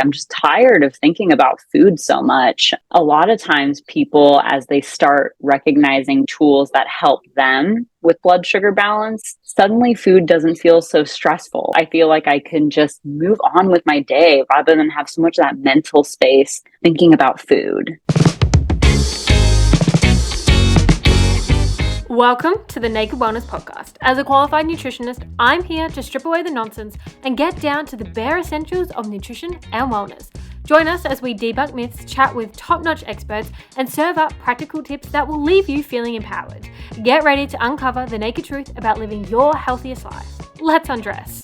I'm just tired of thinking about food so much. A lot of times people, as they start recognizing tools that help them with blood sugar balance, suddenly food doesn't feel so stressful. I feel like I can just move on with my day rather than have so much of that mental space thinking about food. Welcome to the Naked Wellness Podcast. As a qualified nutritionist, I'm here to strip away the nonsense and get down to the bare essentials of nutrition and wellness. Join us as we debunk myths, chat with top-notch experts, and serve up practical tips that will leave you feeling empowered. Get ready to uncover the naked truth about living your healthiest life. Let's undress.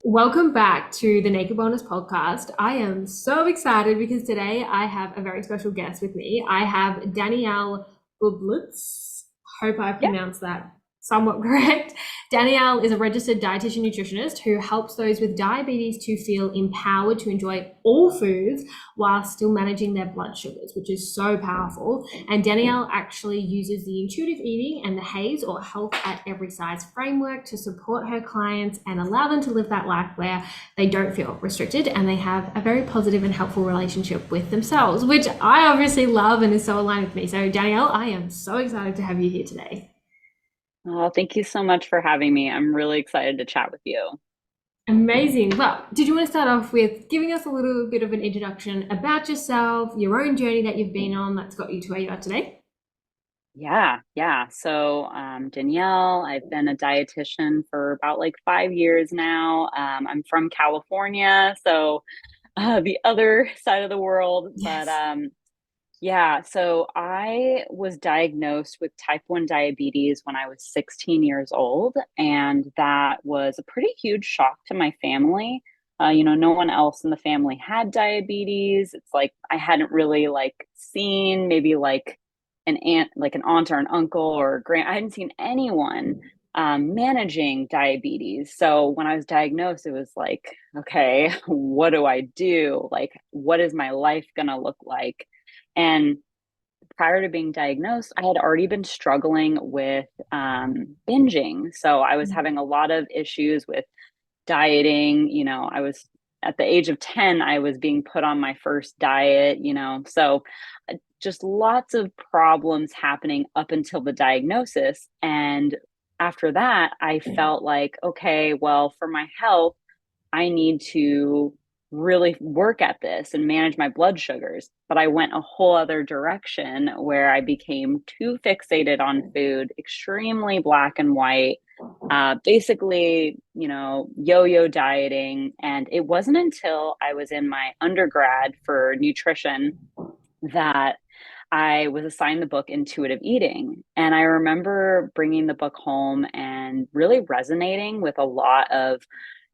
Welcome back to the Naked Wellness Podcast. I am so excited because today I have a very special guest with me. I have Danielle Bublitz. Hope I pronounced that somewhat correct. Danielle is a registered dietitian nutritionist who helps those with diabetes to feel empowered to enjoy all foods while still managing their blood sugars, which is so powerful. And Danielle actually uses the intuitive eating and the HAES, or health at every size framework, to support her clients and allow them to live that life where they don't feel restricted and they have a very positive and helpful relationship with themselves, which I obviously love and is so aligned with me. So Danielle, I am so excited to have you here today. Oh, thank you so much for having me. I'm really excited to chat with you. Amazing. Well, did you want to start off with giving us a little bit of an introduction about yourself, your own journey that you've been on that's got you to where you are today? Yeah. So, Danielle, I've been a dietitian for about 5 years now. I'm from California, so the other side of the world. Yes. So I was diagnosed with type 1 diabetes when I was 16 years old, and that was a pretty huge shock to my family. No one else in the family had diabetes. It's like I hadn't really seen maybe an aunt or an uncle or a grand. I hadn't seen anyone managing diabetes. So when I was diagnosed, it was like, okay, what do I do? What is my life gonna look like? And prior to being diagnosed, I had already been struggling with binging. So I was having a lot of issues with dieting. I was at the age of 10, I was being put on my first diet, so just lots of problems happening up until the diagnosis. And after that, I felt like, okay, well, for my health, I need to really work at this and manage my blood sugars. But I went a whole other direction where I became too fixated on food, extremely black and white, basically, yo-yo dieting. And it wasn't until I was in my undergrad for nutrition that I was assigned the book Intuitive Eating. And I remember bringing the book home and really resonating with a lot of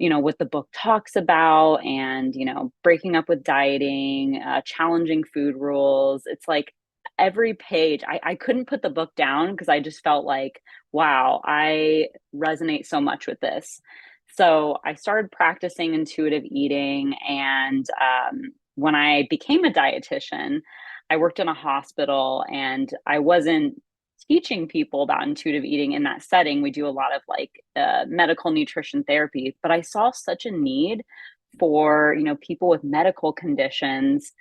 what the book talks about, and breaking up with dieting, challenging food rules. It's like every page I couldn't put the book down because I just felt like, wow, I resonate so much with this. So I started practicing intuitive eating, and when I became a dietitian, I worked in a hospital, and I wasn't teaching people about intuitive eating in that setting. We do a lot of medical nutrition therapy, but I saw such a need for, people with medical conditions,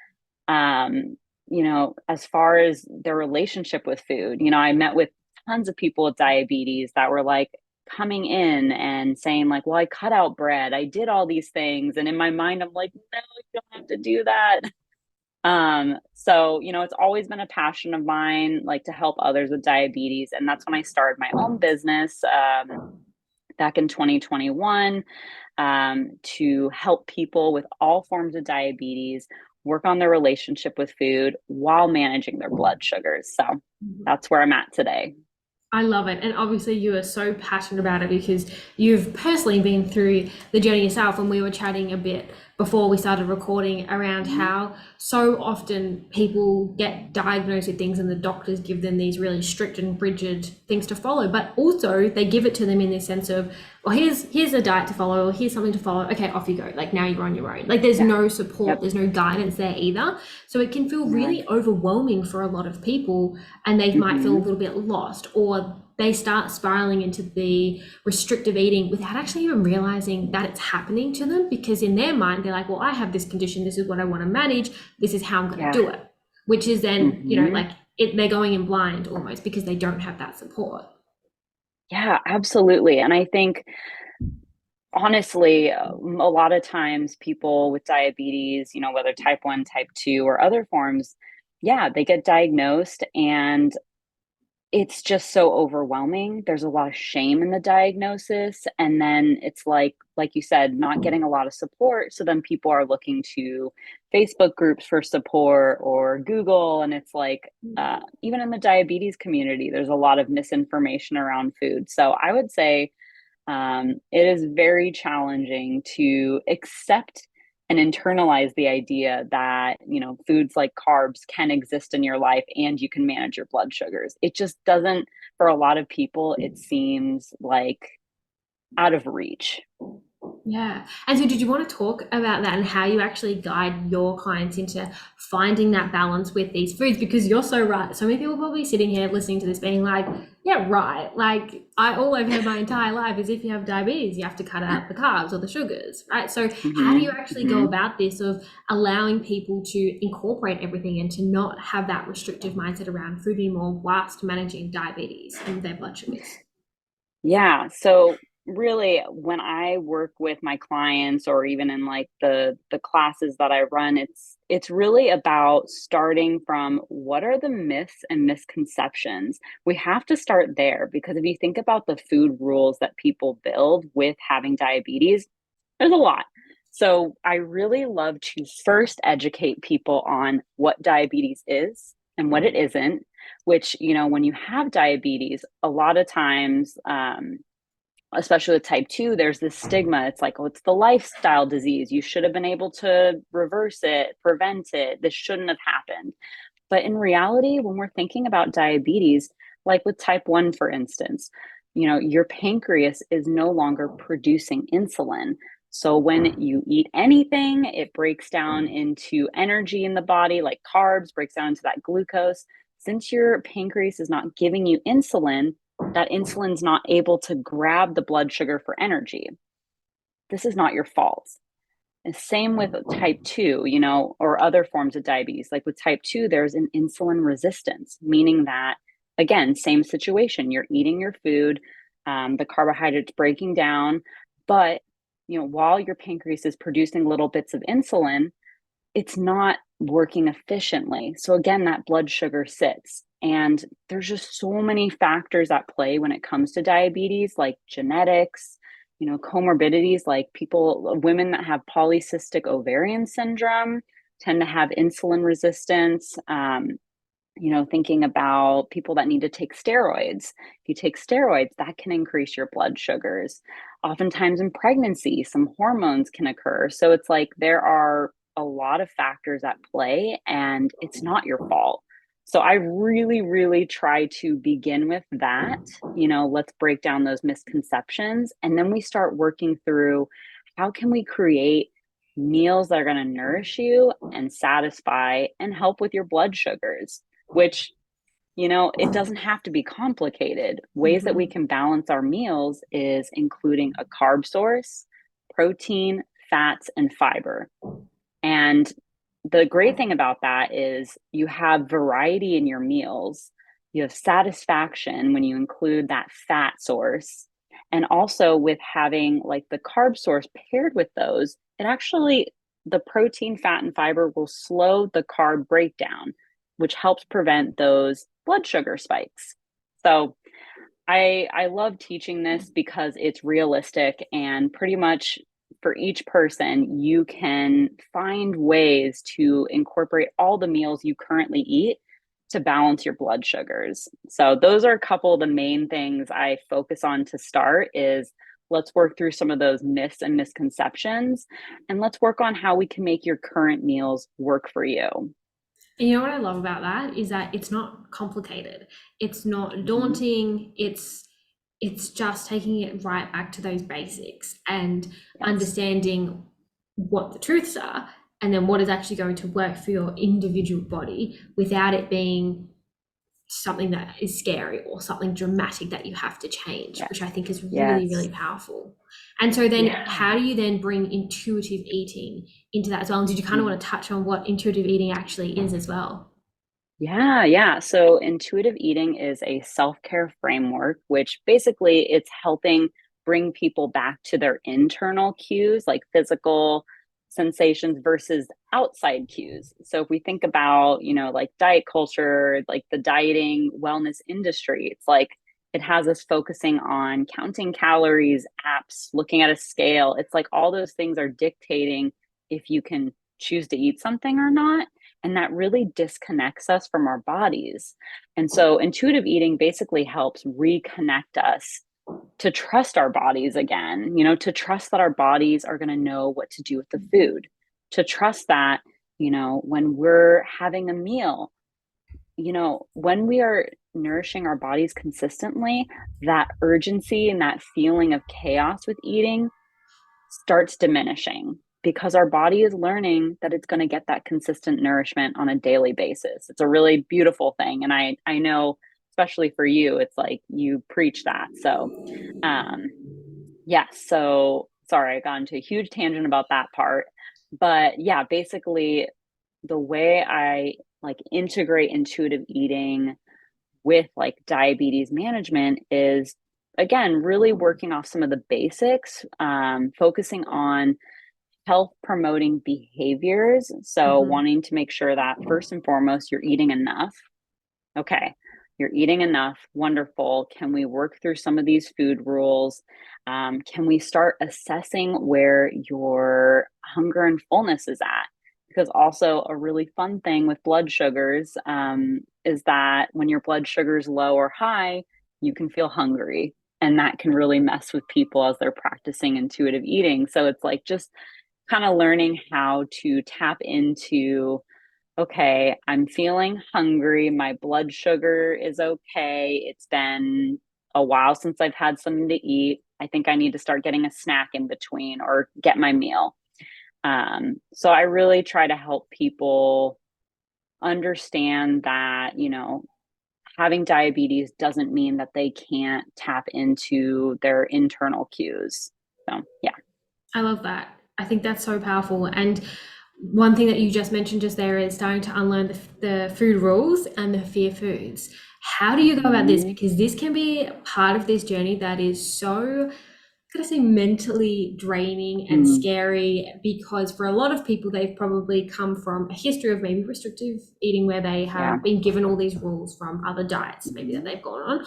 as far as their relationship with food. I met with tons of people with diabetes that were coming in and saying well, I cut out bread, I did all these things. And in my mind, I'm like, no, you don't have to do that. So, it's always been a passion of mine, to help others with diabetes. And that's when I started my own business, back in 2021, to help people with all forms of diabetes work on their relationship with food while managing their blood sugars. So that's where I'm at today. I love it. And obviously you are so passionate about it because you've personally been through the journey yourself. And we were chatting a bit before we started recording around how so often people get diagnosed with things and the doctors give them these really strict and rigid things to follow, but also they give it to them in the sense of, well, here's a diet to follow, or here's something to follow. Okay, off you go. Now you're on your own. There's no support, there's no guidance there either. So it can feel really overwhelming for a lot of people, and they might feel a little bit lost, or they start spiraling into the restrictive eating without actually even realizing that it's happening to them, because in their mind they're like, well, I have this condition, this is what I want to manage, this is how I'm going to Yeah. do it, which is then, Hmm. like they're going in blind almost because they don't have that support. Yeah, absolutely. And I think honestly, a lot of times people with diabetes, whether type 1, type 2, or other forms, yeah, they get diagnosed and it's just so overwhelming. There's a lot of shame in the diagnosis. And then it's like you said, not getting a lot of support. So then people are looking to Facebook groups for support or Google. And it's like, even in the diabetes community, there's a lot of misinformation around food. So I would say it is very challenging to accept and internalize the idea that, foods like carbs can exist in your life and you can manage your blood sugars. It just doesn't, for a lot of people, it seems like out of reach. Yeah. And so, did you want to talk about that and how you actually guide your clients into finding that balance with these foods? Because you're so right. So many people probably sitting here listening to this being like, yeah, right. Like, all I've heard my entire life is if you have diabetes, you have to cut out the carbs or the sugars, right? So, how do you Hmm. actually go Hmm. about this of allowing people to incorporate everything and to not have that restrictive mindset around food anymore whilst managing diabetes and their blood sugars? Yeah. So really when I work with my clients or even in like the classes that I run, it's really about starting from what are the myths and misconceptions. We have to start there because if you think about the food rules that people build with having diabetes, there's a lot. So I really love to first educate people on what diabetes is and what it isn't, which, when you have diabetes, a lot of times, especially with type 2, there's this stigma. It's like, oh, it's the lifestyle disease. You should have been able to reverse it, prevent it. This shouldn't have happened. But in reality, when we're thinking about diabetes, like with type 1, for instance, your pancreas is no longer producing insulin. So when you eat anything, it breaks down into energy in the body, like carbs, breaks down into that glucose. Since your pancreas is not giving you insulin, that insulin's not able to grab the blood sugar for energy. This is not your fault. And same with type 2, or other forms of diabetes. Like with type 2, there's an insulin resistance, meaning that, again, same situation. You're eating your food, the carbohydrates breaking down, but while your pancreas is producing little bits of insulin, it's not working efficiently. So again, that blood sugar sits. And there's just so many factors at play when it comes to diabetes, like genetics, comorbidities, like women that have polycystic ovarian syndrome tend to have insulin resistance. Thinking about people that need to take steroids. If you take steroids, that can increase your blood sugars. Oftentimes in pregnancy, some hormones can occur. So it's like there are a lot of factors at play, and it's not your fault. So I really, really try to begin with that. Let's break down those misconceptions. And then we start working through how can we create meals that are going to nourish you and satisfy and help with your blood sugars, which, it doesn't have to be complicated. Ways that we Mm-hmm. can balance our meals is including a carb source, protein, fats, and fiber. And the great thing about that is you have variety in your meals. You have satisfaction when you include that fat source. And also with having like the carb source paired with those, it actually, the protein, fat, and fiber will slow the carb breakdown, which helps prevent those blood sugar spikes. So I love teaching this because it's realistic and pretty much for each person, you can find ways to incorporate all the meals you currently eat to balance your blood sugars. So those are a couple of the main things I focus on to start is let's work through some of those myths and misconceptions and let's work on how we can make your current meals work for you. And you know what I love about that is that it's not complicated. It's not Mhm. daunting. It's just taking it right back to those basics and Yes. understanding what the truths are and then what is actually going to work for your individual body without it being something that is scary or something dramatic that you have to change, which I Yes. think is really, really Yes. powerful. And so then Yeah. how do you then bring intuitive eating into that as well? And did you kind of Mm. want to touch on what intuitive eating actually is as well? Yeah, yeah. So intuitive eating is a self-care framework, which basically it's helping bring people back to their internal cues, like physical sensations versus outside cues. So if we think about, like diet culture, like the dieting wellness industry, it's like it has us focusing on counting calories, apps, looking at a scale. It's like all those things are dictating if you can choose to eat something or not, and that really disconnects us from our bodies. And so intuitive eating basically helps reconnect us to trust our bodies again, to trust that our bodies are going to know what to do with the food, to trust that, when we're having a meal, when we are nourishing our bodies consistently, that urgency and that feeling of chaos with eating starts diminishing because our body is learning that it's going to get that consistent nourishment on a daily basis. It's a really beautiful thing. And I know, especially for you, it's like you preach that. So, um, yeah. So sorry, I got into a huge tangent about that part. But yeah, basically, the way I like integrate intuitive eating with like diabetes management is again really working off some of the basics, focusing on health promoting behaviors. So, Mm-hmm. wanting to make sure that first and foremost, you're eating enough. Okay, you're eating enough. Wonderful. Can we work through some of these food rules? Can we start assessing where your hunger and fullness is at? Because also, a really fun thing with blood sugars is that when your blood sugar is low or high, you can feel hungry. And that can really mess with people as they're practicing intuitive eating. So it's like just kind of learning how to tap into, okay, I'm feeling hungry. My blood sugar is okay. It's been a while since I've had something to eat. I think I need to start getting a snack in between or get my meal. So I really try to help people understand that, having diabetes doesn't mean that they can't tap into their internal cues. So, yeah. I love that. I think that's so powerful. And one thing that you just mentioned just there is starting to unlearn the food rules and the fear foods. How do you go about this? Mhm. Because this can be part of this journey that is so, could I say, mentally draining and Mm, scary, because for a lot of people, they've probably come from a history of maybe restrictive eating where they yeah. have been given all these rules from other diets, maybe that Mhm. they've gone on,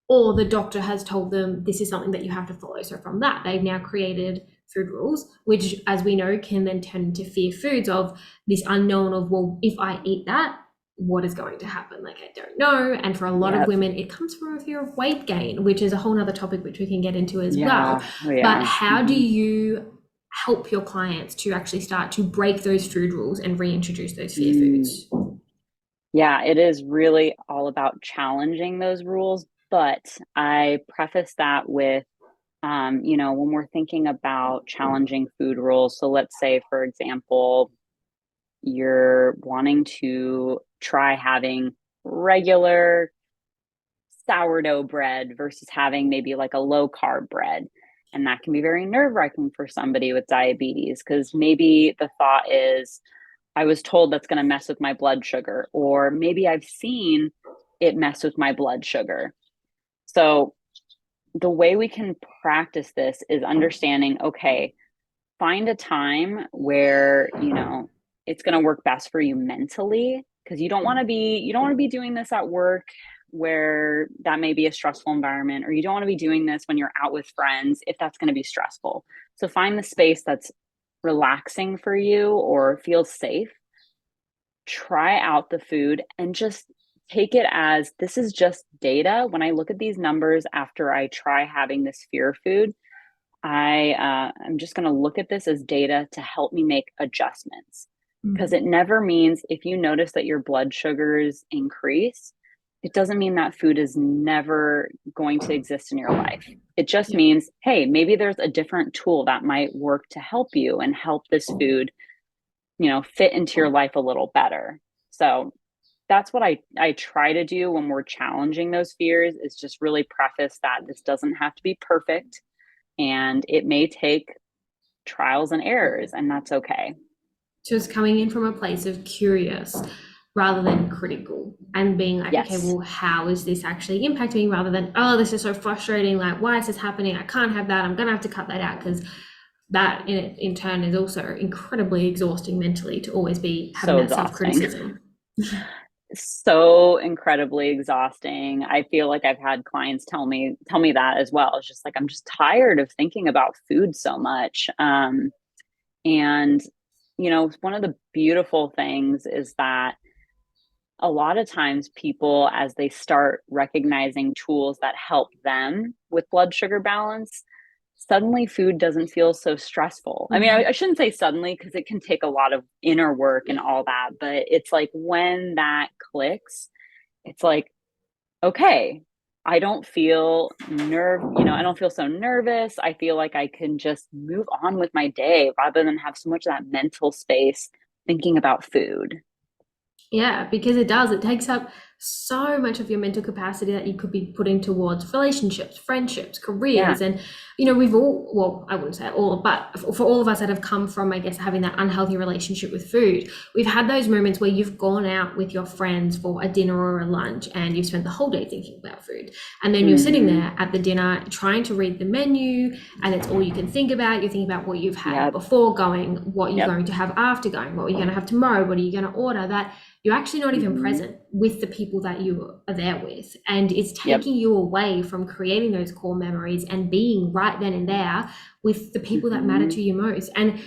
or the doctor has told them this is something that you have to follow. So from that, they've now created food rules, which, as we know, can then turn into fear foods of this unknown of, well, if I eat that, what is going to happen? Like, I don't know. And for a lot of Yep. women, it comes from a fear of weight gain, which is a whole nother topic which we can get into as well. Yeah. But Yeah. how do Mhm. you help your clients to actually start to break those food rules and reintroduce those fear Mm. foods? Yeah, it is really all about challenging those rules. But I preface that with, when we're thinking about challenging food rules. So let's say, for example, you're wanting to try having regular sourdough bread versus having maybe like a low carb bread. And that can be very nerve wracking for somebody with diabetes because maybe the thought is, I was told that's going to mess with my blood sugar, or maybe I've seen it mess with my blood sugar. So, the way we can practice this is understanding, okay, find a time where, it's going to work best for you mentally because you don't want to be doing this at work where that may be a stressful environment, or you don't want to be doing this when you're out with friends if that's going to be stressful. So find the space that's relaxing for you or feels safe. Try out the food and just take it as this is just data. When I look at these numbers after I try having this fear food, I'm just going to look at this as data to help me make adjustments, because it never means if you notice that your blood sugars increase, it doesn't mean that food is never going to exist in your life. It just Yeah. means, hey, maybe there's a different tool that might work to help you and help this food, fit into your life a little better. So that's what I try to do when we're challenging those fears, is just really preface that this doesn't have to be perfect, and it may take trials and errors, and that's okay. Just coming in from a place of curious rather than critical and being like, okay, Yes. well, how is this actually impacting me, rather than, oh, this is so frustrating, like, why is this happening, I can't have that, I'm gonna have to cut that out, because that in turn is also incredibly exhausting mentally, to always be having So that exhausting. self-criticism. So incredibly exhausting. I feel like I've had clients tell me that as well. It's just like, I'm just tired of thinking about food so much. And one of the beautiful things is that a lot of times people, as they start recognizing tools that help them with blood sugar balance, suddenly food doesn't feel so stressful. I mean, I Mm-hmm. shouldn't say suddenly, because it can take a lot of inner work and Yeah. all that, but it's like when that clicks, it's like, okay, I don't feel so nervous. I feel like I can just move on with my day rather than have so much of that mental space thinking about food. Yeah, because it does. It takes up so much of your mental capacity that you could be putting towards relationships, friendships, Yeah. careers. And, you know, we've all, well, I wouldn't say all, but for all of us that have come from, I guess, having that unhealthy relationship with food, we've had those moments where you've gone out with your friends for a dinner or a lunch and you've spent the whole day thinking about food. And then you're sitting Mm-hmm. there at the dinner trying to read the menu, and it's all you can think about. You're thinking about what you've had Yep. before going, what you're Yep. going to have after going, what you're going to have tomorrow, what are you going to order, that you're actually not even Mm-hmm. present with the people that you are there with. And it's Yep. taking you away from creating those core memories and being right then and there with the people that matter Mm-hmm. to you most. And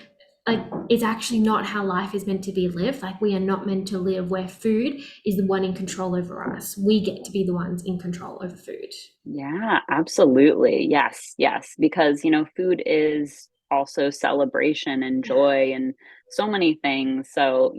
like, it's actually not how life is meant to be lived. Like, we are not meant to live where food is the one in control over us. We get to be the ones in control over food. Yeah, absolutely. Yes, yes. Because, food is also celebration and Yeah. joy and so many things. So,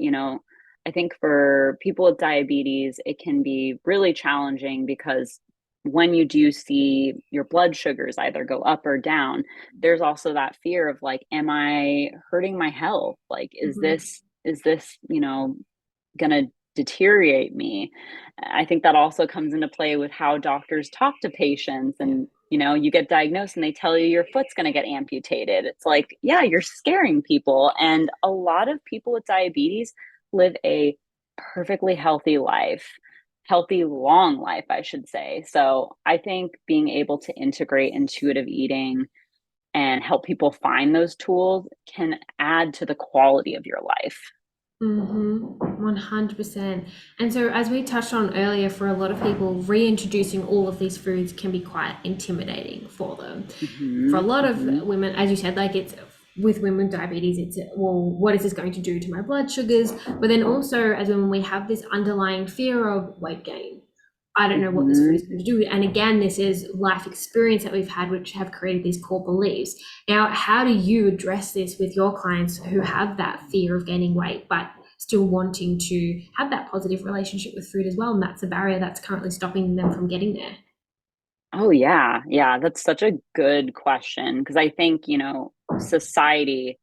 I think for people with diabetes, it can be really challenging because when you do see your blood sugars either go up or down, there's also that fear of like, am I hurting my health? Like, Mm-hmm. is this, going to deteriorate me? I think that also comes into play with how doctors talk to patients. Yeah. And, you get diagnosed and they tell you your foot's going to get amputated. It's like, yeah, you're scaring people. And a lot of people with diabetes live a perfectly healthy, long life, I should say. So I think being able to integrate intuitive eating and help people find those tools can add to the quality of your life. Mm-hmm. 100%. And so, as we touched on earlier, for a lot of people, reintroducing all of these foods can be quite intimidating for them. For a Hmm. lot of Hmm. women, as you said, like, it's with women with diabetes, it's, well, what is this going to do to my blood sugars? But then also, as women, we have this underlying fear of weight gain. I don't know what this food is Hmm. going to do. And again, this is life experience that we've had, which have created these core beliefs. Now, how do you address this with your clients who have that fear of gaining weight, but still wanting to have that positive relationship with food as well? And that's a barrier that's currently stopping them from getting there. Oh, yeah. Yeah. That's such a good question. Because I think society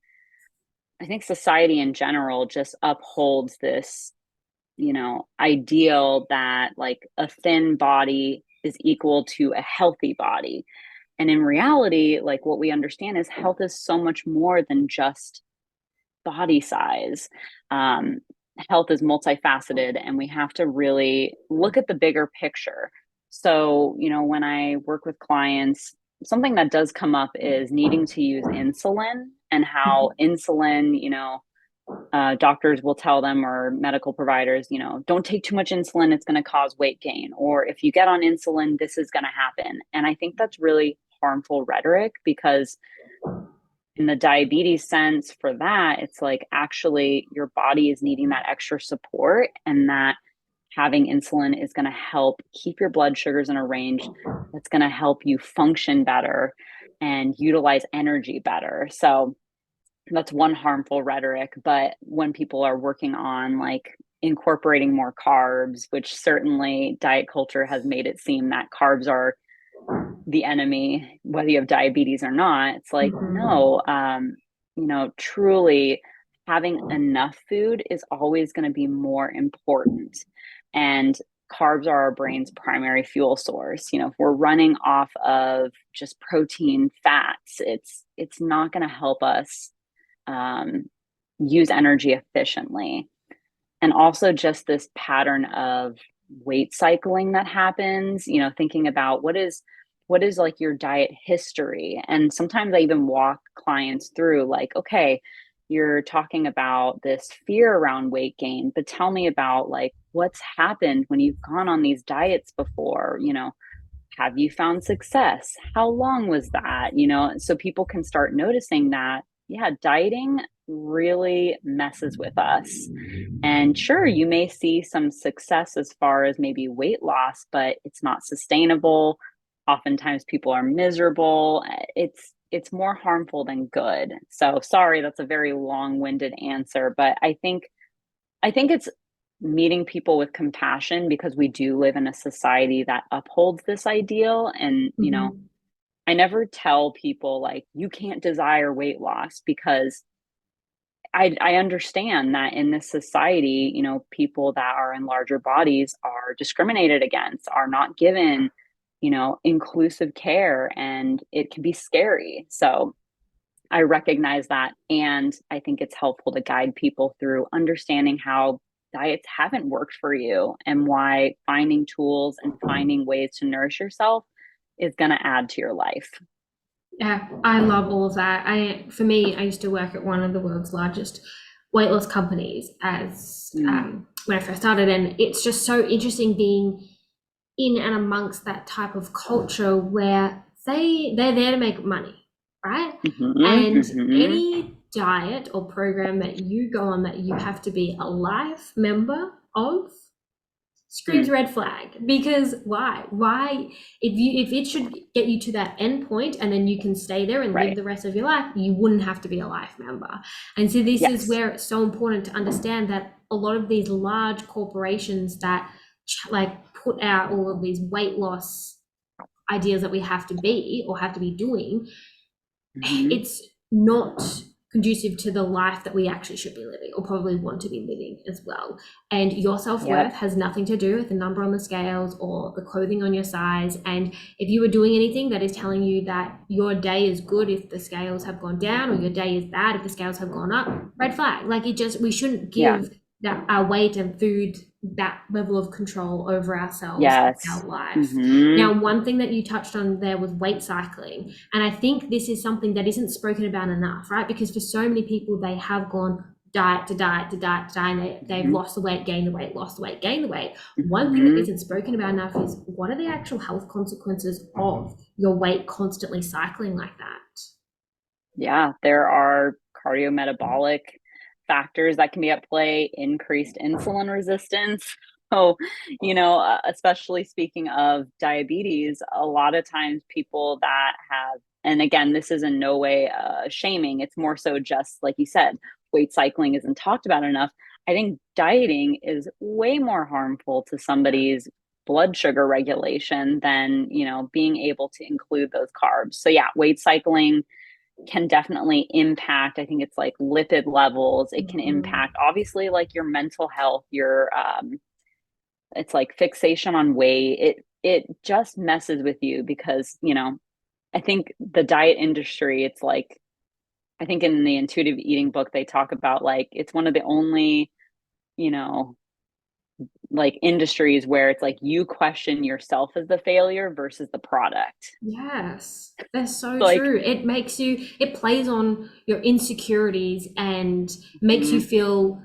in general just upholds this, ideal that like a thin body is equal to a healthy body. And in reality, like what we understand is health is so much more than just body size. Um, Health is multifaceted, and we have to really look at the bigger picture. So, when I work with clients, something that does come up is needing to use insulin, and how insulin, doctors will tell them, or medical providers, don't take too much insulin, it's going to cause weight gain. Or if you get on insulin, this is going to happen. And I think that's really harmful rhetoric, because in the diabetes sense, for that, it's like actually your body is needing that extra support, and that having insulin is going to help keep your blood sugars in a range that's going to help you function better and utilize energy better. So that's one harmful rhetoric. But when people are working on like incorporating more carbs, which certainly diet culture has made it seem that carbs are the enemy, whether you have diabetes or not. It's like, Mm-hmm. no, truly having enough food is always going to be more important. And carbs are our brain's primary fuel source. If we're running off of just protein fats, it's not going to help us um, use energy efficiently. And also just this pattern of weight cycling that happens, thinking about what is like your diet history. And sometimes I even walk clients through like, okay, you're talking about this fear around weight gain, but tell me about like what's happened when you've gone on these diets before. Have you found success? How long was that? So people can start noticing that, yeah, dieting really messes with us. And sure, you may see some success as far as maybe weight loss, but it's not sustainable. Oftentimes people are miserable. It's more harmful than good. So sorry, that's a very long-winded answer, but I think it's meeting people with compassion because we do live in a society that upholds this ideal. And Mhm. I never tell people like you can't desire weight loss because I understand that in this society, people that are in larger bodies are discriminated against, are not given, inclusive care, and it can be scary. So I recognize that. And I think it's helpful to guide people through understanding how diets haven't worked for you and why finding tools and finding ways to nourish yourself is going to add to your life. Yeah, I love all of that. For me, I used to work at one of the world's largest weight loss companies as Mm, when I first started, and it's just so interesting being in and amongst that type of culture where they're there to make money, right? mhm, And mhm. any diet or program that you go on that you have to be a life member of screams Mm, red flag, because why if it should get you to that end point and then you can stay there and live right. the rest of your life, you wouldn't have to be a life member. And so this is Yes. where it's so important to understand that a lot of these large corporations that like put out all of these weight loss ideas that we have to be or have to be doing, Mhm. it's not conducive to the life that we actually should be living or probably want to be living as well. And your Yep. self-worth has nothing to do with the number on the scales or the clothing on your size. And if you are doing anything that is telling you that your day is good if the scales have gone down or your day is bad if the scales have gone up, red flag. Like it just, we shouldn't Yeah. give that our weight and food that level of control over ourselves and Yes. our life. Mhm. Now, one thing that you touched on there was weight cycling. And I think this is something that isn't spoken about enough, right? Because for so many people, they have gone diet to diet to diet to diet, and they've Mhm. lost the weight, gained the weight, lost the weight, gained the weight. One thing that Mhm. isn't spoken about enough is what are the actual health consequences of your weight constantly cycling like that? Yeah, there are cardiometabolic factors that can be at play, increased insulin resistance. So, especially speaking of diabetes, a lot of times people that have, and again, this is in no way shaming, it's more so just like you said, weight cycling isn't talked about enough. I think dieting is way more harmful to somebody's blood sugar regulation than, being able to include those carbs. So, yeah, weight cycling can definitely impact. I think it's like lipid levels. It can Mhm. impact obviously like your mental health, your it's like fixation on weight. It just messes with you because, I think the diet industry, it's like I think in the intuitive eating book they talk about like it's one of the only, you know, like industries where it's like you question yourself as the failure versus the product. Yes, that's so Like, true. It makes you, it plays on your insecurities and makes you mm, feel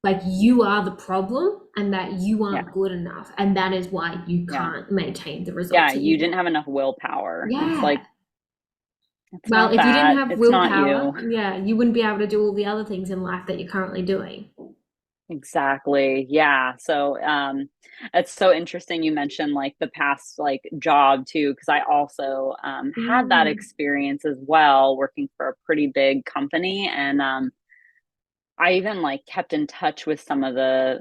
like you are the problem and that you yeah, aren't good enough. And that is why you yeah, can't maintain the yeah, results that you you didn't want. have enough willpower. It's like Yeah. it's Well, not if you didn't that. have It's not willpower, you. yeah, you wouldn't be able to do all the other things in life that you're currently doing. Exactly. Yeah. So it's so interesting you mentioned like the past like job too, because I also had that Mm, experience as well, working for a pretty big company. And I even like kept in touch with some of the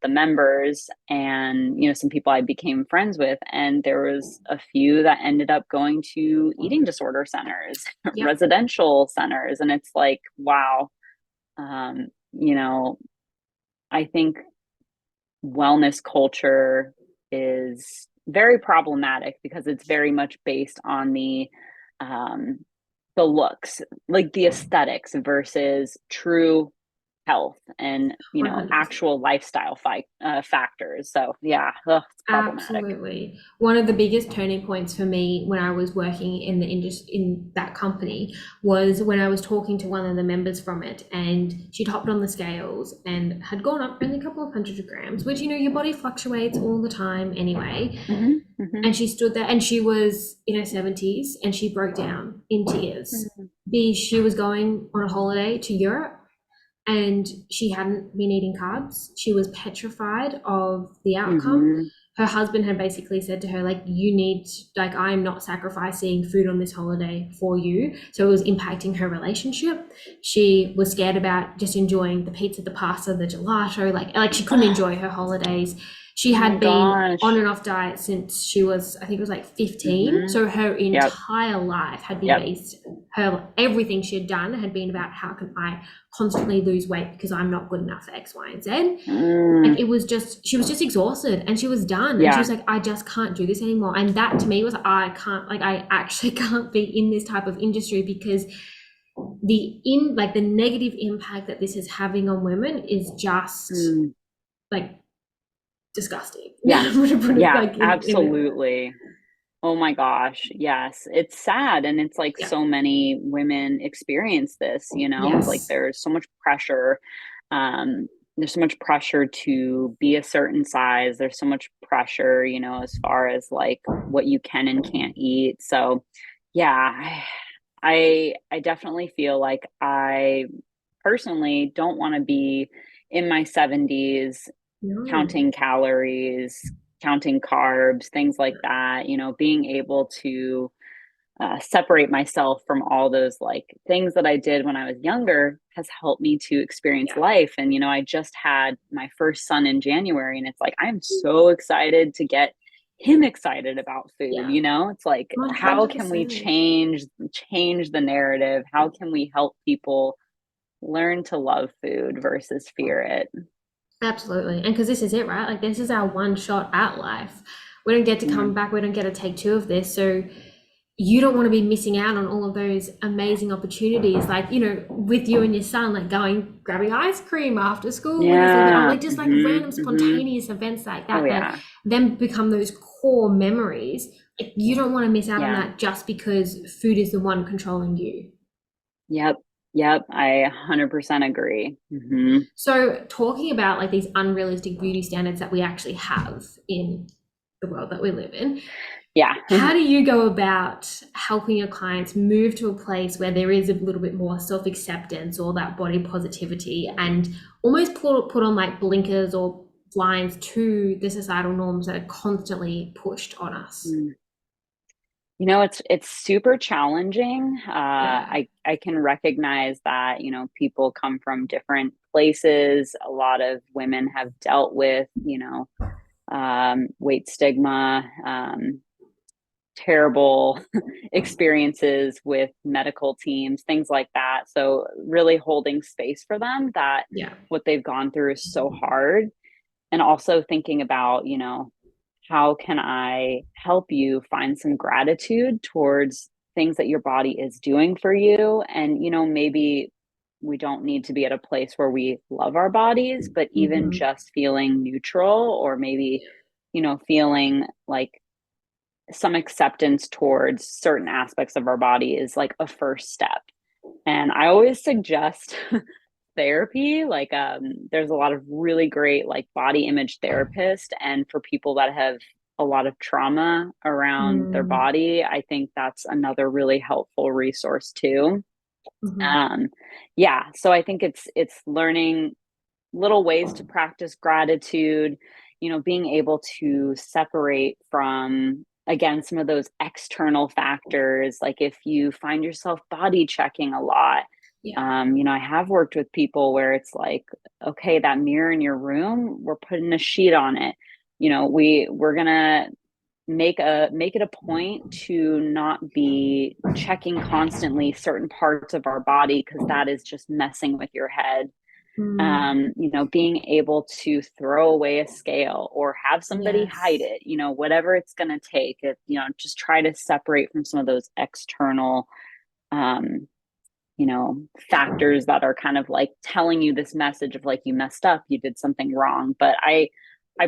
members and some people I became friends with. And there was a few that ended up going to eating disorder centers, yep. residential centers. And it's like, wow. Um, you know, I think wellness culture is very problematic because it's very much based on um, the looks, like the aesthetics versus true health and, 100%. actual lifestyle factors. So yeah, ugh, it's problematic. Absolutely. One of the biggest turning points for me when I was working in the industry in that company was when I was talking to one of the members from it, and she'd hopped on the scales and had gone up only a couple of hundred grams, which your body fluctuates all the time anyway. Hmm. Hmm. And she stood there, and she was in her 70s, and she broke down in tears. She was going on a holiday to Europe, and she hadn't been eating carbs. She was petrified of the outcome. Hmm. Her husband had basically said to her, like, you need, like, I'm not sacrificing food on this holiday for you. So it was impacting her relationship. She was scared about just enjoying the pizza, the pasta, the gelato. Like she couldn't Oh, enjoy her holidays. She oh my had been on gosh. and off diet since she was, I think it was like 15. Hmm. So her Yep. entire life had been Yep. based, her everything she had done had been about how can I constantly lose weight because I'm not good enough for X, Y, and Z. Mm, Like it was just, she was just exhausted and she was done. And she yeah. was like, I just can't do this anymore. And that to me was, I can't, like, I actually can't be in this type of industry because the negative impact that this is having on women is just Mm, like disgusting. yeah. To put it Yeah, like in a word. absolutely. Oh my gosh. Yes. It's sad. And it's like Yeah. so many women experience this, like Yes. there's so much pressure. Um, there's so much pressure to be a certain size. There's so much pressure, as far as like what you can and can't eat. So yeah, I definitely feel like I personally don't want to be in my 70s No. counting calories, counting carbs, things like that, being able to separate myself from all those like things that I did when I was younger has helped me to experience Yeah. life. And, I just had my first son in January, and it's like, I'm so excited to get him excited about food. Yeah. It's like, how can we 100%. change the narrative? How can we help people learn to love food versus fear it? Absolutely. And because this is it, right? Like, this is our one shot at life. We don't get to Yeah. come back. We don't get to take two of this. So you don't want to be missing out on all of those amazing opportunities. Like, with you and your son, like going, grabbing ice cream after school when he's a little bit on, Yeah. like just like Hmm. random Hmm. spontaneous events like Oh that, that yeah. then become those core memories. Like, you don't want to miss out on Yeah. that just because food is the one controlling you. Yep. Yep. I 100% agree. Hmm. So, talking about like these unrealistic beauty standards that we actually have in the world that we live in, Yeah. how do you go about helping your clients move to a place where there is a little bit more self acceptance or that body positivity and almost put on like blinkers or blinds to the societal norms that are constantly pushed on us? Mm. It's super challenging. Yeah. I can recognize that, people come from different places. A lot of women have dealt with, weight stigma, terrible experiences with medical teams, things like that. So really holding space for them that Yeah. what they've gone through is so hard. And also thinking about, how can I help you find some gratitude towards things that your body is doing for you? And, maybe we don't need to be at a place where we love our bodies, but even Hmm. just feeling neutral, or maybe, feeling like some acceptance towards certain aspects of our body is like a first step. And I always suggest therapy. Like, there's a lot of really great like body image therapists, and for people that have a lot of trauma around their Mm-hmm. body, I think that's another really helpful resource too. Mm-hmm. Um, yeah, so I think it's learning little ways to practice gratitude, being able to separate from, again, some of those external factors. Like if you find yourself body checking a lot, Yeah. I have worked with people where it's like, okay, that mirror in your room, we're putting a sheet on it. We're gonna make it a point to not be checking constantly certain parts of our body, because that is just messing with your head. Mm. Being able to throw away a scale or have somebody hide Yes. it, whatever it's going to take, just try to separate from some of those external, um, factors that are kind of like telling you this message of like, you messed up, you did something wrong. But I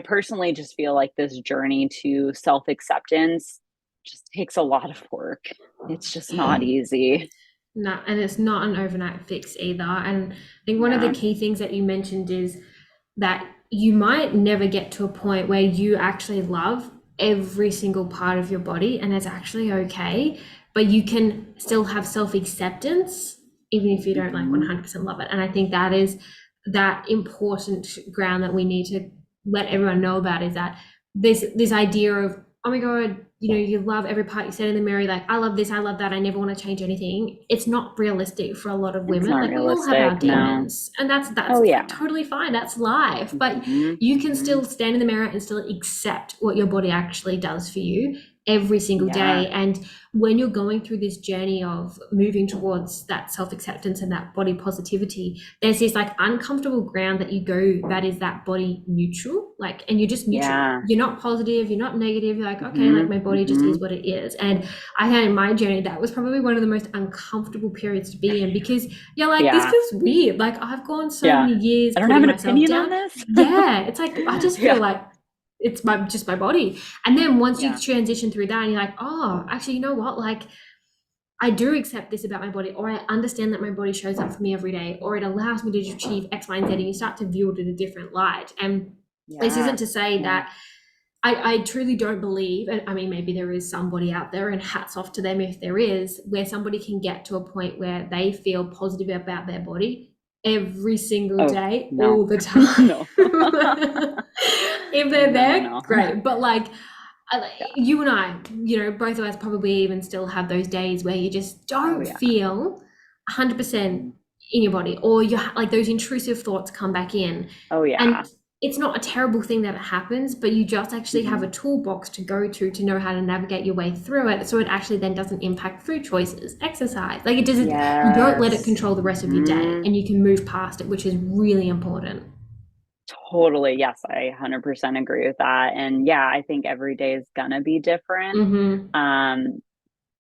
personally just feel like this journey to self-acceptance just takes a lot of work. It's just not easy. No, and it's not an overnight fix either. And I think one of the Yeah, key things that you mentioned is that you might never get to a point where you actually love every single part of your body, and it's actually okay, but you can still have self acceptance even if you don't like hmm 100% love it. And I think that is that important ground that we need to let everyone know about, is that this idea of, oh my god, you love every part you said in the mirror, like, I love this, I love that, I never want to change anything. It's not realistic for a lot of it's women. not Like, we all have our realistic. No. demons, and that's Oh like yeah. totally fine. That's life. But hmm you can hmm still stand in the mirror and still accept what your body actually does for you every single Yeah. day. And when you're going through this journey of moving towards that self-acceptance and that body positivity, there's this like uncomfortable ground that you go, that is that body neutral, like, and you're just neutral. Yeah. You're not positive, you're not negative, you're like, okay, like hmm my body just hmm is what it is. And I found in my journey that was probably one of the most uncomfortable periods to be in, because you're like, this Yeah. feels weird. Like, I've gone so Yeah. many years I don't have putting an myself opinion on down. this. Yeah, it's like I just feel Yeah. like it's my just my body. And then once you Yeah. transition through that and you're like, oh, actually, you know what, like, I do accept this about my body, or I understand that my body shows up for me every day, or it allows me to achieve X, Y, and Z, and you start to view it in a different light. And this Yeah. isn't to say Yeah. that I truly don't believe, and I mean, maybe there is somebody out there, and hats off to them if there is, where somebody can get to a point where they feel positive about their body every single Oh, day, no. all the time. No. If they're No, there, no. great. But like, Yeah. you and I, both of us probably even still have those days where you just Oh, don't yeah. feel 100% Mhm. in your body, or you like those intrusive thoughts come back in. Oh, And yeah. it's not a terrible thing that it happens, but you just actually have a hmm toolbox to go to know how to navigate your way through it, so it actually then doesn't impact food choices, exercise. Like, it doesn't, you don't let it Yes. control the rest of your day, hmm and you can move past it, which is really important. Totally. Yes, I 100% agree with that. And yeah, I think every day is gonna be different. Mm-hmm. Um,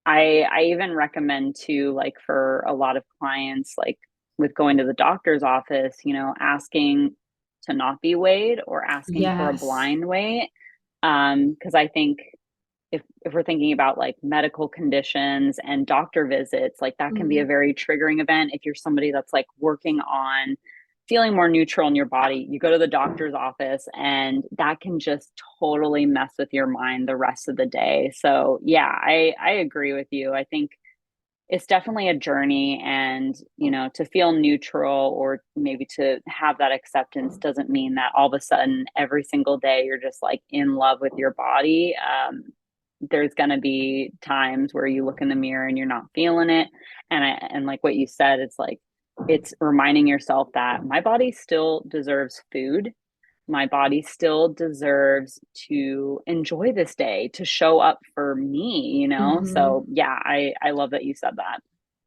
I even recommend to, like, for a lot of clients, like with going to the doctor's office, asking to not be weighed or asking for a Yes. blind weight. Because I think if we're thinking about like medical conditions and doctor visits, like that can be a Mm-hmm. very triggering event. If you're somebody that's like working on feeling more neutral in your body, you go to the doctor's office and that can just totally mess with your mind the rest of the day. So yeah, I agree with you. I think it's definitely a journey, and to feel neutral or maybe to have that acceptance doesn't mean that all of a sudden every single day you're just like in love with your body. There's going to be times where you look in the mirror and you're not feeling it, and like what you said, it's like it's reminding yourself that my body still deserves food, my body still deserves to enjoy this day, to show up for me. So Mm-hmm. yeah, I love that you said that.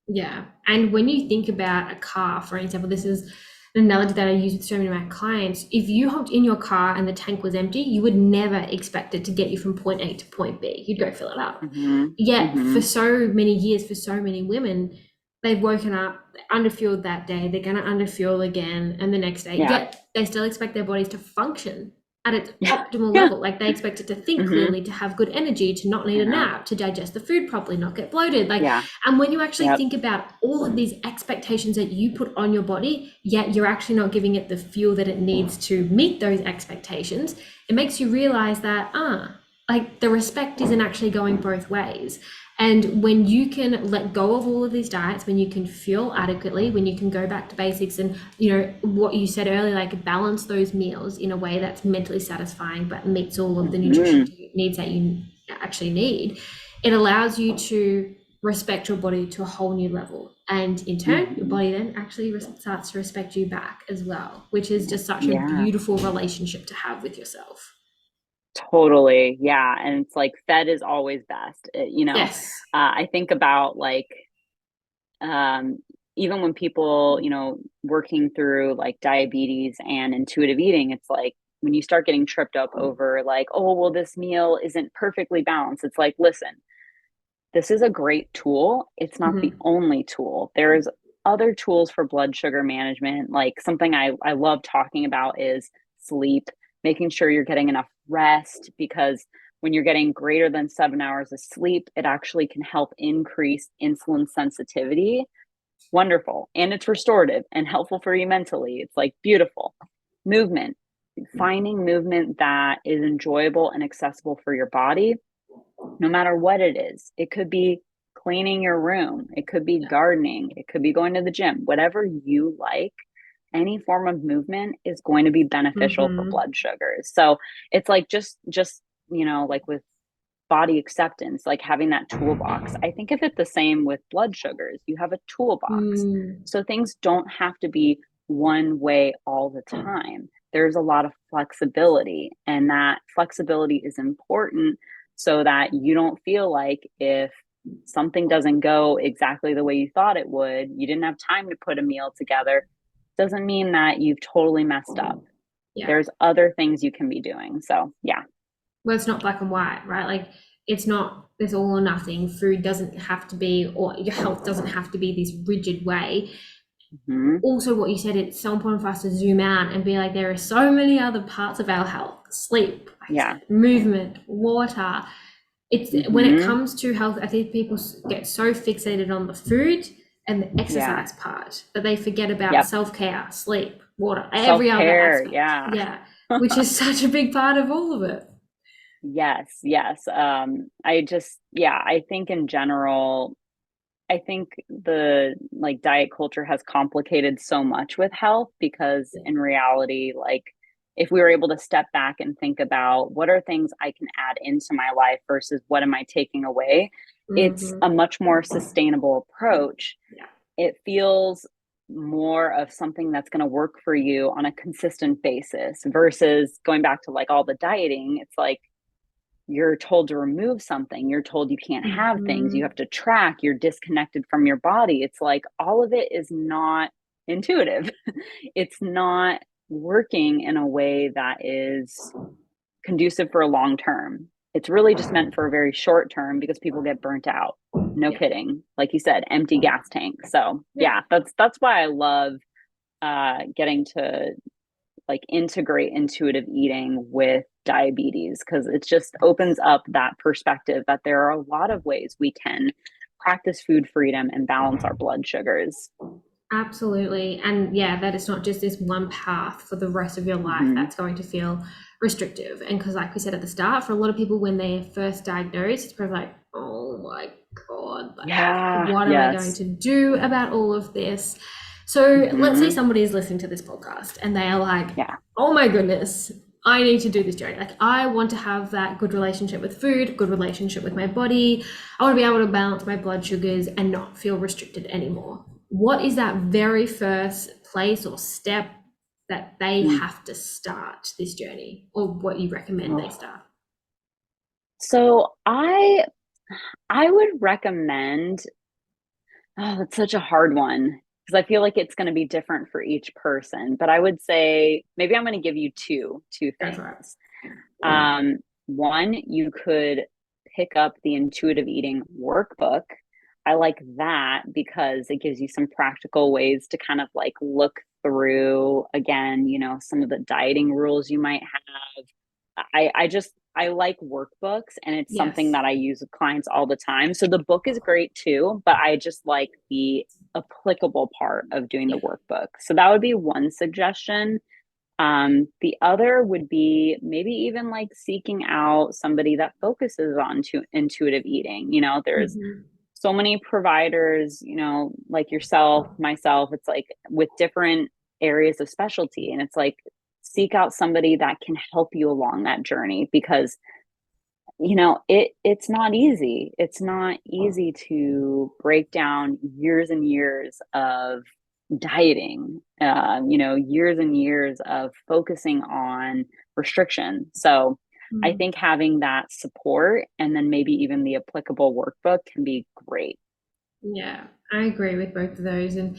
Yeah. And when you think about a car, for example, this is an analogy that I use with so many of my clients. If you hopped in your car and the tank was empty, you would never expect it to get you from point A to point B. You'd go fill it up. Mhm. Yet for Mhm. so many years, for so many women, they've woken up underfueled that day, they're going to underfuel again, and the next day, Yeah. yet they still expect their bodies to function at its Yeah. optimal Yeah. level. Like, they expect it to think Mhm. clearly, to have good energy, to not need a Yeah. nap, to digest the food properly, not get bloated. Like, Yeah. and when you actually Yep. think about all of these expectations that you put on your body, yet you're actually not giving it the fuel that it needs to meet those expectations, it makes you realize that, like, the respect isn't actually going both ways. And when you can let go of all of these diets, when you can fuel adequately, when you can go back to basics and, what you said earlier, like, balance those meals in a way that's mentally satisfying but meets all of the nutrition Mhm. needs that you actually need, it allows you to respect your body to a whole new level. And in turn, your Mhm. body then actually starts to respect you back as well, which is just such a Yeah. beautiful relationship to have with yourself. Totally. Yeah, and it's like fed is always best. Yes. I think about like um even when people, working through like diabetes and intuitive eating, it's like when you start getting tripped up over like, oh, well, this meal isn't perfectly balanced. It's like, listen, this is a great tool. It's not the Hmm. only tool. There's other tools for blood sugar management. Like something I love talking about is sleep, making sure you're getting enough rest, because when you're getting greater than 7 hours of sleep, it actually can help increase insulin sensitivity. Wonderful. And it's restorative and helpful for you mentally. It's like beautiful. Movement, finding movement that is enjoyable and accessible for your body, no matter what it is. It could be cleaning your room, it could be gardening, it could be going to the gym, whatever you like. Any form of movement is going to be beneficial for Hmm. blood sugars. So it's like just like with body acceptance, like having that toolbox. I think of it the same with blood sugars. You have a toolbox. Mm. So things don't have to be one way all the time. There's a lot of flexibility, and that flexibility is important so that you don't feel like if something doesn't go exactly the way you thought it would, you didn't have time to put a meal together, doesn't mean that you've totally messed up. Yeah. There's other things you can be doing. So, yeah. Well, it's not black and white, right? Like it's not this all or nothing. Food doesn't have to be, or your health doesn't have to be this rigid way. Hmm. Also, what you said, it's so important for us to zoom out and be like, there are so many other parts of our health: sleep, like you Yeah. said, movement, water. It's when it Hmm. comes to health, I think people get so fixated on the food and the Yeah. exercise part that they forget about Yep. self-care, sleep, water, every other Self-care. aspect. Yeah. Yeah, which is such a big part of all of it. Yes. Yes. I think in general, I think the like diet culture has complicated so much with health, because in reality, like if we were able to step back and think about what are things I can add into my life versus what am I taking away, it's Hmm. a much more sustainable approach. Yeah. It feels more of something that's going to work for you on a consistent basis versus going back to like all the dieting. It's like you're told to remove something, you're told you can't have things, you Hmm. have to track, you're disconnected from your body. It's like all of it is not intuitive. It's not working in a way that is conducive for a long term. It's really just meant for a very short term because people get burnt out. No Yeah. kidding. Like you said, empty gas tank. So Yeah. yeah, that's why I love getting to like integrate intuitive eating with diabetes, because it just opens up that perspective that there are a lot of ways we can practice food freedom and balance our blood sugars. Absolutely. And yeah, that it's not just this one path for the rest of your life Hmm. that's going to feel restrictive. And because, like we said at the start, for a lot of people, when they're first diagnosed, it's probably like, oh my God, like, Yeah. what am I going Yes. to do about all of this? So let's say Hmm. somebody is listening to this podcast and they are like, Yeah. oh my goodness, I need to do this journey. Like, I want to have that good relationship with food, good relationship with my body. I want to be able to balance my blood sugars and not feel restricted anymore. What is that very first place or step that they Mm. have to start this journey, or what you recommend they Oh. start? So I would recommend, oh, it's such a hard one because I feel like it's going to be different for each person, but I would say maybe I'm going to give you two Go for it. things. Um, One, you could pick up the intuitive eating workbook. I like that because it gives you some practical ways to kind of like look through again, some of the dieting rules you might have. I like workbooks, and it's something Yes. that I use with clients all the time. So the book is great too, but I just like the applicable part of doing the Yeah. workbook. So that would be one suggestion. The other would be maybe even like seeking out somebody that focuses on intuitive eating. There's Hmm. so many providers, like yourself, myself, it's like with different areas of specialty. And it's like seek out somebody that can help you along that journey, because it's not easy. It's not easy to break down years and years of dieting, years and years of focusing on restriction. So I Mm. think having that support and then maybe even the applicable workbook can be great. Yeah, I agree with both of those. And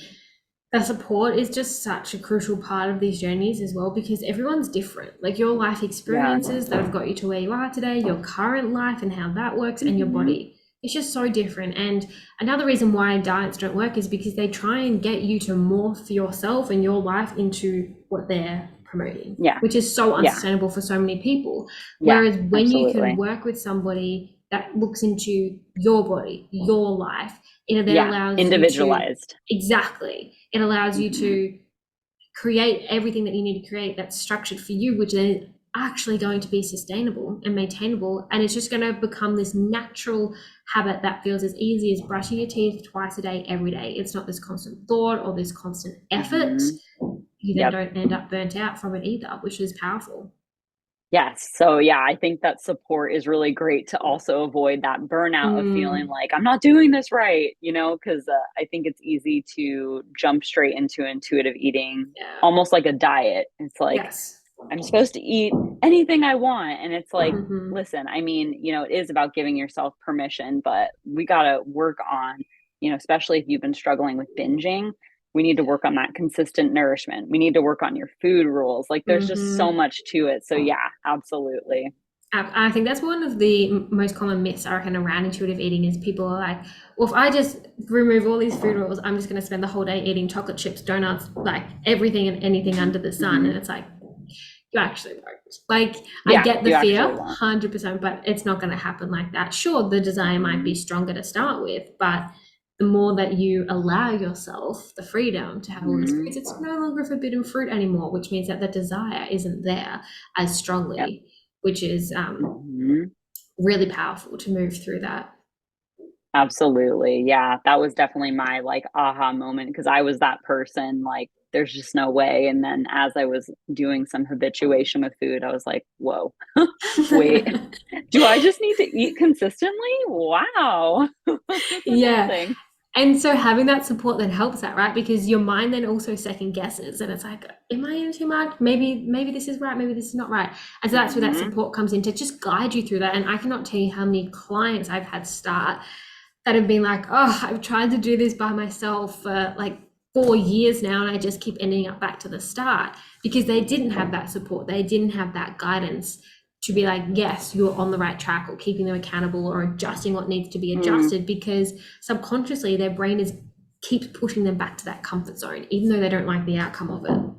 that support is just such a crucial part of these journeys as well because everyone's different. Like your life Yeah. experiences that have got you to where you are today, your current life and how that works, and your Hmm. body. It's just so different. And another reason why diets don't work is because they try and get you to morph yourself and your life into what they're promoting, Yeah. which is so Yeah. unsustainable for so many people. Yeah. Whereas when you can Absolutely. work with somebody that looks into your body, your life, it then Yeah. allows you to Individualized. exactly, it allows you Hmm. to create everything that you need to create that's structured for you, which is actually going to be sustainable and maintainable. And it's just going to become this natural habit that feels as easy as brushing your teeth twice a day, every day. It's not this constant thought or this constant effort. Hmm. You then Yep. don't end up burnt out from it either, which is powerful. Yes. So yeah, I think that support is really great to also avoid that burnout of feeling Mm, like I'm not doing this right, because I think it's easy to jump straight into intuitive eating, yeah. almost like a diet. It's like Yes. I'm supposed to eat anything I want. And it's like, Hmm. listen, I mean, it is about giving yourself permission, but we got to work on, especially if you've been struggling with binging, we need to work on that consistent nourishment. We need to work on your food rules. Like there's just so Hmm. much to it. So, yeah, absolutely. I think that's one of the most common myths I reckon around intuitive eating is people are like, well, if I just remove all these food rules, I'm just going to spend the whole day eating chocolate chips, donuts, like everything and anything under the sun. Hmm. And it's like, you actually won't. Like, I Yeah, get the you fear, actually won't. 100%, but it's not going to happen like that. Sure, the desire might be Hmm. stronger to start with, but the more that you allow yourself the freedom to have all these Hmm. foods, it's no longer forbidden fruit anymore, which means that the desire isn't there as Yep. strongly, which is Hmm. really powerful to move through that. Absolutely. Yeah. That was definitely my like aha moment because I was that person like there's just no way. And then as I was doing some habituation with food, I was like, whoa, wait, do I just need to eat consistently? Wow. That's Yeah. amazing. And so having that support then helps that, right? Because your mind then also second guesses and it's like, am I in too much? Maybe this is right, maybe this is not right. And so that's where that Hmm. support comes in to just guide you through that. And I cannot tell you how many clients I've had start that have been like, oh, I've tried to do this by myself for like 4 years now, and I just keep ending up back to the start because they didn't have that support. They didn't have that guidance to be like, yes, you're on the right track, or keeping them accountable or adjusting what needs to be Mm, adjusted because subconsciously their brain is keeps pushing them back to that comfort zone, even though they don't like the outcome of it.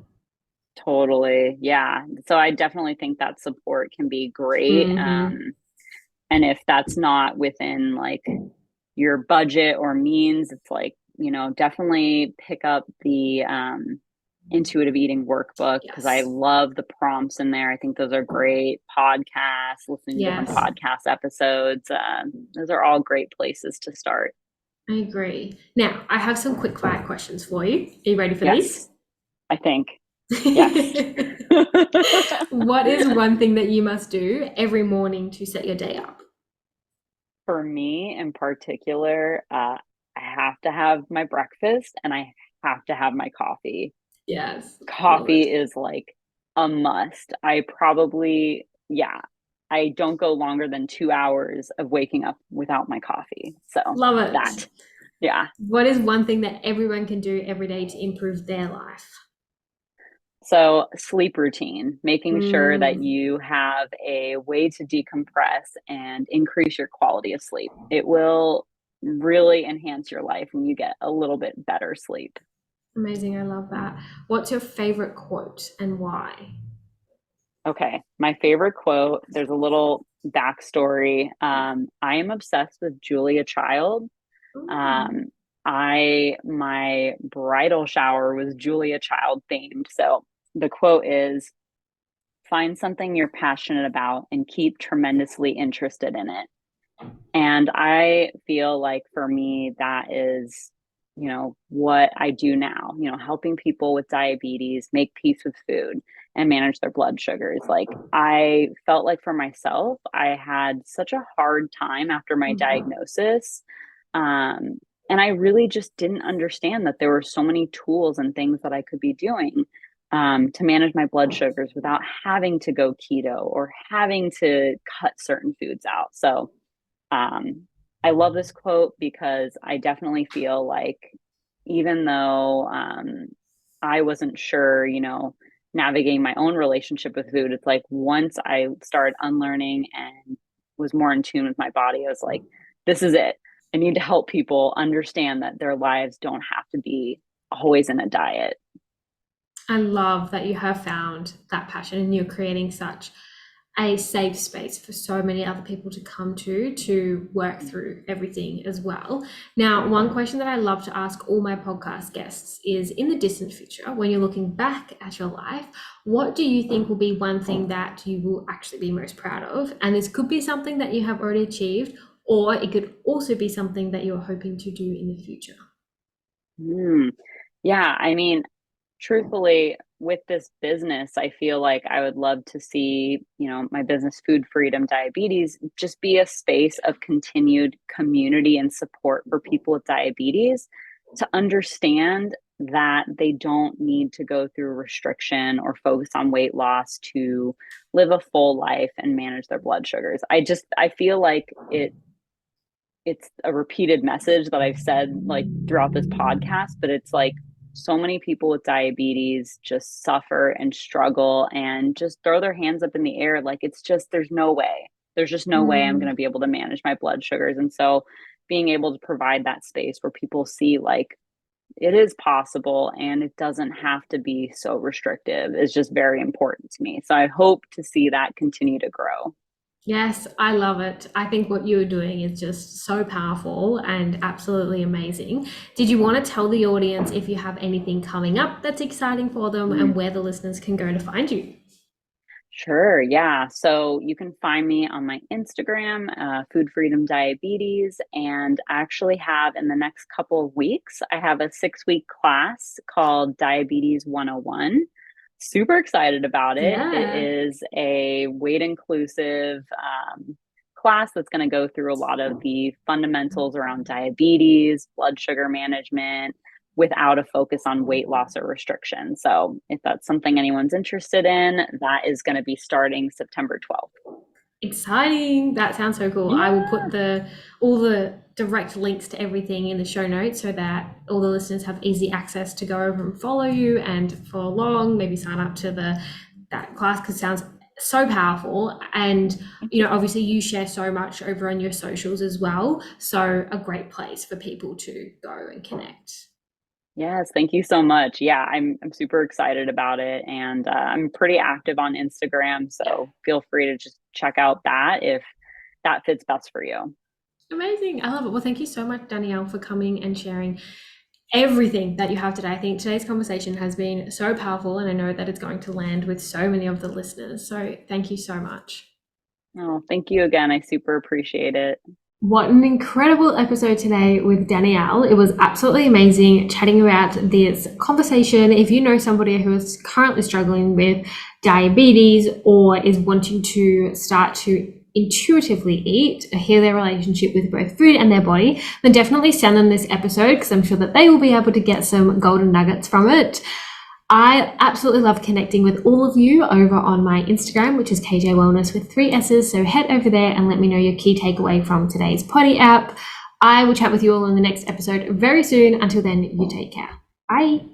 totally. Yeah. So I definitely think that support can be great. Mm-hmm. And if that's not within like your budget or means, it's like, definitely pick up the intuitive eating workbook because I Yes. love the prompts in there. I think those are great podcasts, listening to different Yes. podcast episodes. Those are all great places to start. I agree. Now, I have some quick fire questions for you. Are you ready for these? Yes, I think. Yes. What is one thing that you must do every morning to set your day up? For me in particular, I have to have my breakfast and I have to have my coffee. Yes, love Coffee it. is like a must. Yeah, I don't go longer than 2 hours of waking up without my coffee. So Love it. that, yeah. What is one thing that everyone can do every day to improve their life? So sleep routine, making sure that Mm, you have a way to decompress and increase your quality of sleep. It will really enhance your life when you get a little bit better sleep. amazing. I love that. What's your favorite quote and why? Okay, my favorite quote, there's a little backstory. I am obsessed with Julia Child. Mm, Um, my bridal shower was Julia Child themed. So the quote is find something you're passionate about and keep tremendously interested in it. And I feel like for me, that is, what I do now, helping people with diabetes make peace with food and manage their blood sugars. Like, I felt like for myself, I had such a hard time after my mhm. diagnosis. Um, and I really just didn't understand that there were so many tools and things that I could be doing to manage my blood sugars without having to go keto or having to cut certain foods out. So, um, I love this quote because I definitely feel like even though I wasn't sure, navigating my own relationship with food, it's like once I started unlearning and was more in tune with my body, I was like, this is it. I need to help people understand that their lives don't have to be always in a diet. I love that you have found that passion and you're creating such a safe space for so many other people to come to work through everything as well. Now, one question that I love to ask all my podcast guests is, in the distant future, when you're looking back at your life, what do you think will be one thing that you will actually be most proud of? And this could be something that you have already achieved, or it could also be something that you're hoping to do in the future. Mm. Yeah, I mean, truthfully, with this business, I feel like I would love to see, my business, Food Freedom Diabetes, just be a space of continued community and support for people with diabetes to understand that they don't need to go through restriction or focus on weight loss to live a full life and manage their blood sugars. I feel like it's a repeated message that I've said like throughout this podcast, but it's like so many people with diabetes just suffer and struggle and just throw their hands up in the air. Like it's just, there's no way. There's just no way I'm going Mm. to be able to manage my blood sugars. And so being able to provide that space where people see like it is possible and it doesn't have to be so restrictive is just very important to me. So I hope to see that continue to grow. Yes, I love it. I think what you're doing is just so powerful and absolutely amazing. Did you want to tell the audience if you have anything coming up that's exciting for them and where the listeners can go to find you? Sure. Yeah. So you can find me on my Instagram, Food Freedom Diabetes, and I actually have in the next couple of weeks, I have a 6-week class called Diabetes 101. Super excited about it. It Yeah. is a weight inclusive class that's going to go through a lot of the fundamentals around diabetes, blood sugar management, without a focus on weight loss or restriction. So, if that's something anyone's interested in, that is going to be starting September 12th. Exciting. That sounds so cool. I will put Yeah. the all the direct links to everything in the show notes so that all the listeners have easy access to go over and follow you and follow along, maybe sign up to the that class because it sounds so powerful. And Thank you. obviously you share so much over on your socials as well. So a great place for people to go and connect. Yes, thank you so much. Yeah, I'm super excited about it, and I'm pretty active on Instagram, so feel free to just check out that if that fits best for you. Amazing. I love it. Well, thank you so much, Danielle, for coming and sharing everything that you have today. I think today's conversation has been so powerful, and I know that it's going to land with so many of the listeners. So thank you so much. Oh, thank you again. I super appreciate it. What an incredible episode today with Danielle. It was absolutely amazing chatting about this conversation. If you know somebody who is currently struggling with diabetes or is wanting to start to intuitively eat or heal their relationship with both food and their body, then definitely send them this episode because I'm sure that they will be able to get some golden nuggets from it. I absolutely love connecting with all of you over on my Instagram, which is KJ Wellness with 3 S's. So head over there and let me know your key takeaway from today's potty app. I will chat with you all in the next episode very soon. Until then, you take care. Bye.